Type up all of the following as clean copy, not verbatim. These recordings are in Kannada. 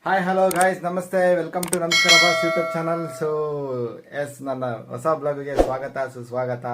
ಹಾಯ್ ಹಲೋ ಗಾಯ್ಸ್, ನಮಸ್ತೆ, ವೆಲ್ಕಮ್ ಟು ನಮಸ್ಕಾರ ಬಾಸ್ ಯೂಟ್ಯೂಬ್ ಚಾನಲ್. ಸೊ ನನ್ನ ಹೊಸ ಬ್ಲಾಗ್ಗೆ ಸ್ವಾಗತ ಸುಸ್ವಾಗತ.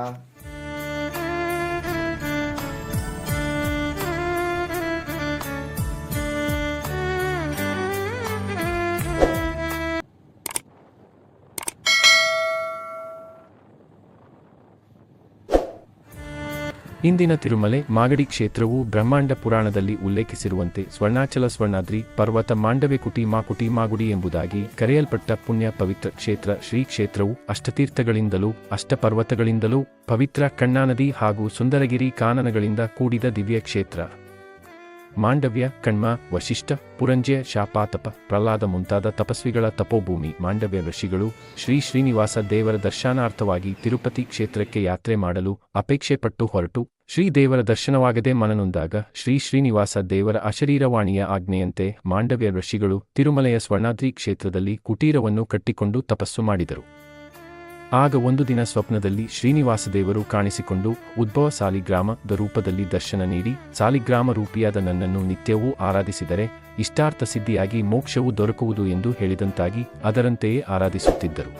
ಇಂದಿನ ತಿರುಮಲೆ ಮಾಗಡಿ ಕ್ಷೇತ್ರವು ಬ್ರಹ್ಮಾಂಡ ಪುರಾಣದಲ್ಲಿ ಉಲ್ಲೇಖಿಸಿರುವಂತೆ ಸ್ವರ್ಣಾಚಲ ಸ್ವರ್ಣಾದ್ರಿ ಪರ್ವತ ಮಾಂಡವ್ಯ ಕುಟಿ ಮಾಕುಟಿ ಮಾಗುಡಿ ಎಂಬುದಾಗಿ ಕರೆಯಲ್ಪಟ್ಟ ಪುಣ್ಯ ಪವಿತ್ರ ಕ್ಷೇತ್ರ. ಶ್ರೀ ಕ್ಷೇತ್ರವು ಅಷ್ಟತೀರ್ಥಗಳಿಂದಲೂ ಅಷ್ಟಪರ್ವತಗಳಿಂದಲೂ ಪವಿತ್ರ ಕಣ್ಣಾನದಿ ಹಾಗೂ ಸುಂದರಗಿರಿ ಕಾನನಗಳಿಂದ ಕೂಡಿದ ದಿವ್ಯ ಕ್ಷೇತ್ರ. ಮಾಂಡವ್ಯ, ಕಣ್ಮ, ವಶಿಷ್ಠ, ಪುರಂಜಯ, ಶಾಪಾತಪ, ಪ್ರಹ್ಲಾದ ಮುಂತಾದ ತಪಸ್ವಿಗಳ ತಪೋಭೂಮಿ ಮಾಂಡವ್ಯ ಋಷಿಗಳು ಶ್ರೀ ಶ್ರೀನಿವಾಸ ದೇವರ ದರ್ಶನಾರ್ಥವಾಗಿ ತಿರುಪತಿ ಕ್ಷೇತ್ರಕ್ಕೆ ಯಾತ್ರೆ ಮಾಡಲು ಅಪೇಕ್ಷೆ ಪಟ್ಟು ಹೊರಟು ಶ್ರೀ ದೇವರ ದರ್ಶನವಾಗದೆ ಮನನೊಂದಾಗ ಶ್ರೀ ಶ್ರೀನಿವಾಸ ದೇವರ ಅಶರೀರವಾಣಿಯ ಆಜ್ಞೆಯಂತೆ ಮಾಂಡವ್ಯ ಋಷಿಗಳು ತಿರುಮಲೆಯ ಸ್ವರ್ಣಾದ್ರಿ ಕ್ಷೇತ್ರದಲ್ಲಿ ಕುಟೀರವನ್ನು ಕಟ್ಟಿಕೊಂಡು ತಪಸ್ಸು ಮಾಡಿದರು. ಆಗ ಒಂದು ದಿನ ಸ್ವಪ್ನದಲ್ಲಿ ಶ್ರೀನಿವಾಸ ದೇವರು ಕಾಣಿಸಿಕೊಂಡು ಉದ್ಭವ ಸಾಲಿಗ್ರಾಮದ ರೂಪದಲ್ಲಿ ದರ್ಶನ ನೀಡಿ, ಸಾಲಿಗ್ರಾಮ ರೂಪಿಯಾದ ನನ್ನನ್ನು ನಿತ್ಯವೂ ಆರಾಧಿಸಿದರೆ ಇಷ್ಟಾರ್ಥ ಸಿದ್ಧಿಯಾಗಿ ಮೋಕ್ಷವು ದೊರಕುವುದು ಎಂದು ಹೇಳಿದಂತಾಗಿ ಅದರಂತೆಯೇ ಆರಾಧಿಸುತ್ತಿದ್ದರು.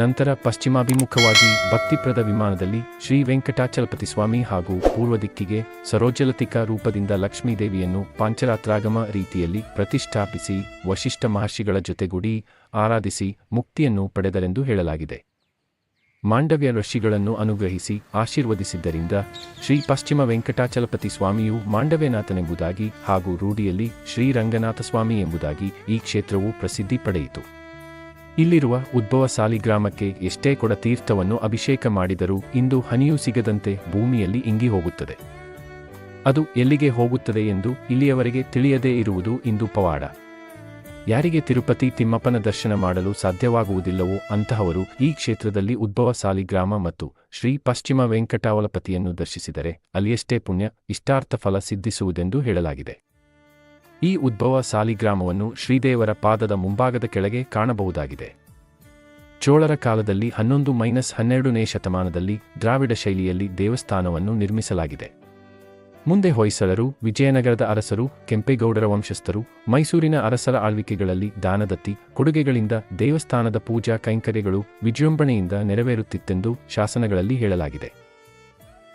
ನಂತರ ಪಶ್ಚಿಮಾಭಿಮುಖವಾಗಿ ಭಕ್ತಿಪ್ರದ ವಿಮಾನದಲ್ಲಿ ಶ್ರೀ ವೆಂಕಟಾಚಲಪತಿ ಸ್ವಾಮಿ ಹಾಗೂ ಪೂರ್ವ ದಿಕ್ಕಿಗೆ ಸರೋಜಲತಿಕಾ ರೂಪದಿಂದ ಲಕ್ಷ್ಮೀದೇವಿಯನ್ನು ಪಾಂಚರಾತ್ರಾಗಮ ರೀತಿಯಲ್ಲಿ ಪ್ರತಿಷ್ಠಾಪಿಸಿ ವಶಿಷ್ಠ ಮಹರ್ಷಿಗಳ ಜೊತೆಗೂಡಿ ಆರಾಧಿಸಿ ಮುಕ್ತಿಯನ್ನು ಪಡೆದರೆಂದು ಹೇಳಲಾಗಿದೆ. ಮಾಂಡವ್ಯ ಋಷಿಗಳನ್ನು ಅನುಗ್ರಹಿಸಿ ಆಶೀರ್ವದಿಸಿದ್ದರಿಂದ ಶ್ರೀ ಪಶ್ಚಿಮ ವೆಂಕಟಾಚಲಪತಿ ಸ್ವಾಮಿಯು ಮಾಂಡವ್ಯನಾಥನೆಂಬುದಾಗಿ ಹಾಗೂ ರೂಢಿಯಲ್ಲಿ ಶ್ರೀರಂಗನಾಥ ಸ್ವಾಮಿ ಎಂಬುದಾಗಿ ಈ ಕ್ಷೇತ್ರವು ಪ್ರಸಿದ್ಧಿ ಪಡೆಯಿತು. ಇಲ್ಲಿರುವ ಉದ್ಭವ ಸಾಲಿಗ್ರಾಮಕ್ಕೆ ಎಷ್ಟೇ ಕೊಡ ತೀರ್ಥವನ್ನು ಅಭಿಷೇಕ ಮಾಡಿದರೂ ಇಂದು ಹನಿಯೂ ಸಿಗದಂತೆ ಭೂಮಿಯಲ್ಲಿ ಇಂಗಿ ಹೋಗುತ್ತದೆ. ಅದು ಎಲ್ಲಿಗೆ ಹೋಗುತ್ತದೆ ಎಂದು ಇಲ್ಲಿಯವರೆಗೆ ತಿಳಿಯದೇ ಇರುವುದು ಇಂದು ಪವಾಡ. ಯಾರಿಗೆ ತಿರುಪತಿ ತಿಮ್ಮಪ್ಪನ ದರ್ಶನ ಮಾಡಲು ಸಾಧ್ಯವಾಗುವುದಿಲ್ಲವೋ ಅಂತಹವರು ಈ ಕ್ಷೇತ್ರದಲ್ಲಿ ಉದ್ಭವ ಸಾಲಿಗ್ರಾಮ ಮತ್ತು ಶ್ರೀ ಪಶ್ಚಿಮ ವೆಂಕಟಾಚಲಪತಿಯನ್ನು ದರ್ಶಿಸಿದರೆ ಅಲ್ಲಿಯಷ್ಟೇ ಪುಣ್ಯ ಇಷ್ಟಾರ್ಥ ಫಲ ಸಿದ್ಧಿಸುವುದೆಂದು ಹೇಳಲಾಗಿದೆ. ಈ ಉದ್ಭವ ಸಾಲಿಗ್ರಾಮವನ್ನು ಶ್ರೀದೇವರ ಪಾದದ ಮುಂಭಾಗದ ಕೆಳಗೆ ಕಾಣಬಹುದಾಗಿದೆ. ಚೋಳರ ಕಾಲದಲ್ಲಿ 11-12ನೇ ಶತಮಾನದಲ್ಲಿ ದ್ರಾವಿಡ ಶೈಲಿಯಲ್ಲಿ ದೇವಸ್ಥಾನವನ್ನು ನಿರ್ಮಿಸಲಾಗಿದೆ. ಮುಂದೆ ಹೊಯ್ಸಳರು, ವಿಜಯನಗರದ ಅರಸರು, ಕೆಂಪೇಗೌಡರ ವಂಶಸ್ಥರು, ಮೈಸೂರಿನ ಅರಸರ ಆಳ್ವಿಕೆಗಳಲ್ಲಿ ದಾನದತ್ತಿ ಕೊಡುಗೆಗಳಿಂದ ದೇವಸ್ಥಾನದ ಪೂಜಾ ಕೈಂಕರ್ಯಗಳು ವಿಜೃಂಭಣೆಯಿಂದ ನೆರವೇರುತ್ತಿತ್ತೆಂದು ಶಾಸನಗಳಲ್ಲಿ ಹೇಳಲಾಗಿದೆ.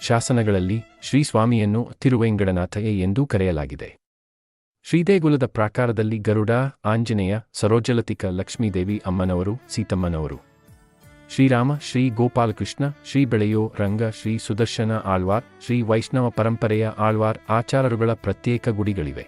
ಶಾಸನಗಳಲ್ಲಿ ಶ್ರೀ ಸ್ವಾಮಿಯನ್ನು ತಿರುವೇಂಗಡನಾಥಯ್ಯ ಎಂದೂ ಕರೆಯಲಾಗಿದೆ. ಶ್ರೀದೇಗುಲದ ಪ್ರಾಕಾರದಲ್ಲಿ ಗರುಡ, ಆಂಜನೇಯ, ಸರೋಜಲತಿಕ, ಲಕ್ಷ್ಮೀದೇವಿ ಅಮ್ಮನವರು, ಸೀತಮ್ಮನವರು, ಶ್ರೀರಾಮ, ಶ್ರೀ ಗೋಪಾಲಕೃಷ್ಣ, ಶ್ರೀ ಬೆಳೆಯೋ ರಂಗ, ಶ್ರೀ ಸುದರ್ಶನ ಆಳ್ವಾರ್, ಶ್ರೀ ವೈಷ್ಣವ ಪರಂಪರೆಯ ಆಳ್ವಾರ್ ಆಚಾರರುಗಳ ಪ್ರತ್ಯೇಕ ಗುಡಿಗಳಿವೆ.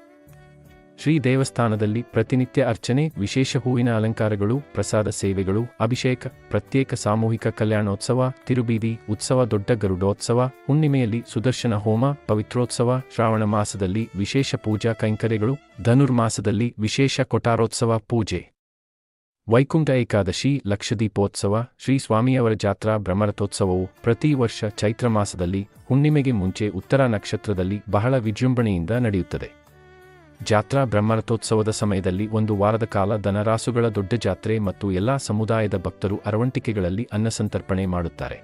ಶ್ರೀ ದೇವಸ್ಥಾನದಲ್ಲಿ ಪ್ರತಿನಿತ್ಯ ಅರ್ಚನೆ, ವಿಶೇಷ ಹೂವಿನ ಅಲಂಕಾರಗಳು, ಪ್ರಸಾದ ಸೇವೆಗಳು, ಅಭಿಷೇಕ, ಪ್ರತ್ಯೇಕ ಸಾಮೂಹಿಕ ಕಲ್ಯಾಣೋತ್ಸವ, ತಿರುಬೀದಿ ಉತ್ಸವ, ದೊಡ್ಡ ಗರುಡೋತ್ಸವ, ಹುಣ್ಣಿಮೆಯಲ್ಲಿ ಸುದರ್ಶನ ಹೋಮ, ಪವಿತ್ರೋತ್ಸವ, ಶ್ರಾವಣ ಮಾಸದಲ್ಲಿ ವಿಶೇಷ ಪೂಜಾ ಕೈಂಕರ್ಯಗಳು, ಧನುರ್ಮಾಸದಲ್ಲಿ ವಿಶೇಷ ಕೊಠಾರೋತ್ಸವ ಪೂಜೆ, ವೈಕುಂಠ ಏಕಾದಶಿ, ಲಕ್ಷದೀಪೋತ್ಸವ, ಶ್ರೀ ಸ್ವಾಮಿಯವರ ಜಾತ್ರಾ ಬ್ರಹ್ಮರಥೋತ್ಸವವು ಪ್ರತಿ ವರ್ಷ ಚೈತ್ರ ಮಾಸದಲ್ಲಿ ಹುಣ್ಣಿಮೆಗೆ ಮುಂಚೆ ಉತ್ತರ ನಕ್ಷತ್ರದಲ್ಲಿ ಬಹಳ ವಿಜೃಂಭಣೆಯಿಂದ ನಡೆಯುತ್ತದೆ. ಜಾತ್ರಾ ಬ್ರಹ್ಮರಥೋತ್ಸವದ ಸಮಯದಲ್ಲಿ 1 ವಾರದ ಕಾಲ ದನರಾಸುಗಳ ದೊಡ್ಡ ಜಾತ್ರೆ ಮತ್ತು ಎಲ್ಲಾ ಸಮುದಾಯದ ಭಕ್ತರು ಅರವಂಟಿಕೆಗಳಲ್ಲಿ ಅನ್ನಸಂತರ್ಪಣೆ ಮಾಡುತ್ತಾರೆ.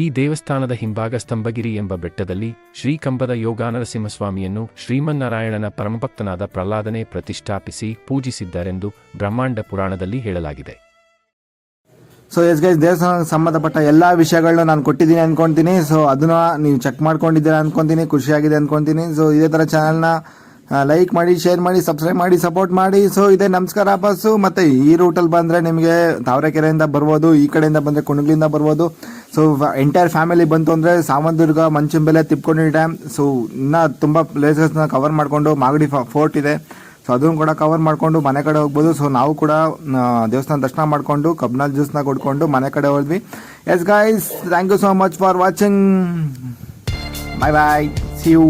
ಈ ದೇವಸ್ಥಾನದ ಹಿಂಭಾಗ ಸ್ತಂಭಗಿರಿ ಎಂಬ ಬೆಟ್ಟದಲ್ಲಿ ಶ್ರೀಕಂಬದ ಯೋಗಾನರಸಿಂಹಸ್ವಾಮಿಯನ್ನು ಶ್ರೀಮನ್ನಾರಾಯಣನ ಪರಮಭಕ್ತನಾದ ಪ್ರಹ್ಲಾದನೇ ಪ್ರತಿಷ್ಠಾಪಿಸಿ ಪೂಜಿಸಿದ್ದಾರೆಂದು ಬ್ರಹ್ಮಾಂಡ ಪುರಾಣದಲ್ಲಿ ಹೇಳಲಾಗಿದೆ. ಸೊ ಎಸ್ ಗೈಸ್, ದೇವಸ್ಥಾನಕ್ಕೆ ಸಂಬಂಧಪಟ್ಟ ಎಲ್ಲ ವಿಷಯಗಳನ್ನ ನಾನು ಕೊಟ್ಟಿದ್ದೀನಿ ಅನ್ಕೊಂತೀನಿ. ಸೊ ಅದನ್ನ ನೀವು ಚೆಕ್ ಮಾಡ್ಕೊಂಡಿದ್ದೀರಾ ಅನ್ಕೊಂತೀನಿ, ಖುಷಿಯಾಗಿದೆ ಅನ್ಕೊಂತೀನಿ. ಸೊ ಇದೇ ಥರ ಚಾನಲ್ನ ಲೈಕ್ ಮಾಡಿ, ಶೇರ್ ಮಾಡಿ, ಸಬ್ಸ್ಕ್ರೈಬ್ ಮಾಡಿ, ಸಪೋರ್ಟ್ ಮಾಡಿ. ಸೊ ಇದೇ ನಮಸ್ಕಾರ ಬಸ್ಸು. ಮತ್ತು ಈ ರೂಟಲ್ಲಿ ಬಂದರೆ ನಿಮಗೆ ತಾವರೆಕೆರೆಯಿಂದ ಬರ್ಬೋದು, ಈ ಕಡೆಯಿಂದ ಬಂದರೆ ಕುಣಗ್ಲಿಂದ ಬರ್ಬೋದು. ಸೊ ಎಂಟೈರ್ ಫ್ಯಾಮಿಲಿ ಬಂತು ಅಂದರೆ ಸಾವಂತದುರ್ಗ, ಮಂಚಂಬೆಲೆ, ತಿಪ್ಕೊಂಡಿ ಡ್ಯಾಮ್, ಸೊ ಇನ್ನೂ ತುಂಬ ಪ್ಲೇಸಸ್ನ ಕವರ್ ಮಾಡಿಕೊಂಡು ಮಾಗಡಿ ಫೋರ್ಟ್ ಇದೆ, ಸೊ ಅದನ್ನು ಕೂಡ ಕವರ್ ಮಾಡಿಕೊಂಡು ಮನೆ ಕಡೆ ಹೋಗ್ಬೋದು. ಸೊ ನಾವು ಕೂಡ ದೇವಸ್ಥಾನ ದರ್ಶನ ಮಾಡಿಕೊಂಡು ಕಬ್ನಲ್ ಜ್ಯೂಸ್ನ ಕೊಡ್ಕೊಂಡು ಮನೆ ಕಡೆ ಹೋದ್ವಿ. Yes guys, thank you so much for watching. Bye bye, see you.